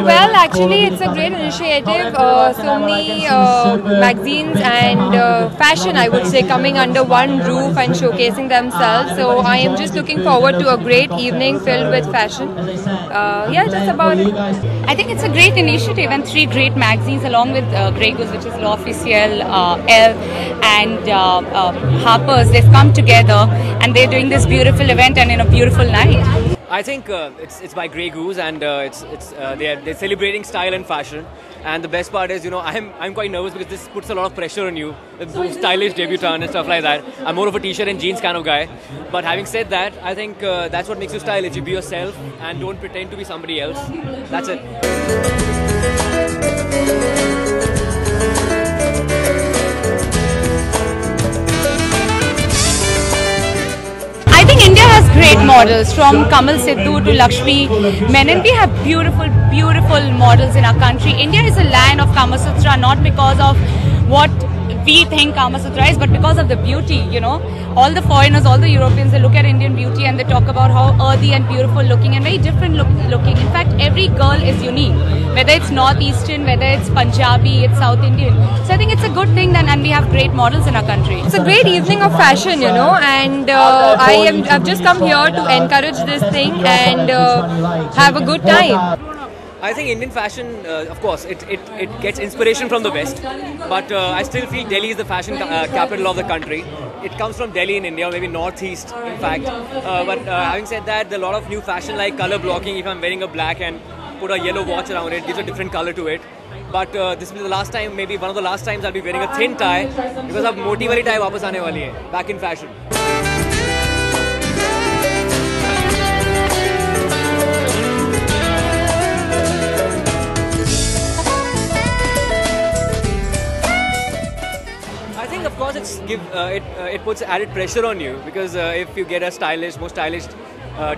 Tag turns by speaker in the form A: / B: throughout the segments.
A: Well, actually, it's a great initiative. So many magazines and fashion, I would say, coming under one roof and showcasing themselves. So I am just looking forward to a great evening filled with fashion. Yeah, that's about it.
B: I think it's a great initiative, and 3 great magazines along with Grey Goose, which is L'Officiel, Elle and Harper's. They've come together and they're doing this beautiful event and in a beautiful night.
C: I think it's by Grey Goose, and they're celebrating style and fashion. And the best part is, I'm quite nervous because this puts a lot of pressure on you, with stylish debutant and stuff like that. I'm more of a t-shirt and jeans kind of guy. But having said that, I think that's what makes you stylish. You be yourself and don't pretend to be somebody else. That's it.
B: I think India has great models, from Kamal Sidhu to Lakshmi Menon. We have beautiful, beautiful models in our country. India is a land of Kama Sutra, not because of what we think Kama Sutra is, but because of the beauty, All the foreigners, all the Europeans, they look at Indian beauty and they talk about how earthy and beautiful looking and very different looking. In fact, every girl is unique, whether it's Northeastern, whether it's Punjabi, it's South Indian. So I think it's a good thing, and we have great models in our country.
A: It's a great evening of fashion, and I've just come here to encourage this thing and have a good time.
C: I think Indian fashion, of course, it gets inspiration from the West, but I still feel Delhi is the fashion capital of the country. It comes from Delhi in India, or maybe Northeast, in fact. But having said that, there are a lot of new fashion like color blocking. If I'm wearing a black and put a yellow watch around it, gives a different color to it. But this will be the last time, maybe one of the last times I'll be wearing a thin tie, because अब मोटी वाली tie वापस आने वाली है, back in fashion. Of course, it puts added pressure on you, because if you get a most stylish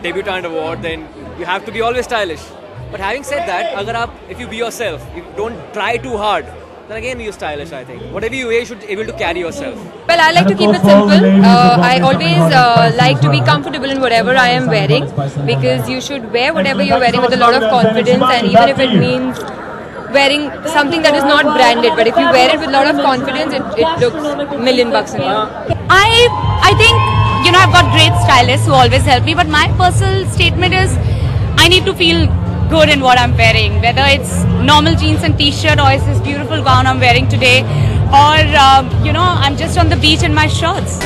C: debutant award, then you have to be always stylish. But having said that, if you be yourself, you don't try too hard, then again you're stylish. I think whatever you wear, you should be able to carry yourself.
A: Well, I like to keep it simple. I always like to be comfortable in whatever I am wearing, because you should wear whatever you're wearing with a lot of confidence, and even if it means wearing something that is not branded, but if you wear it with a lot of confidence, it looks $1 million bucks in you.
B: I think, I've got great stylists who always help me, but my personal statement is I need to feel good in what I'm wearing, whether it's normal jeans and t-shirt, or it's this beautiful gown I'm wearing today, or, I'm just on the beach in my shorts.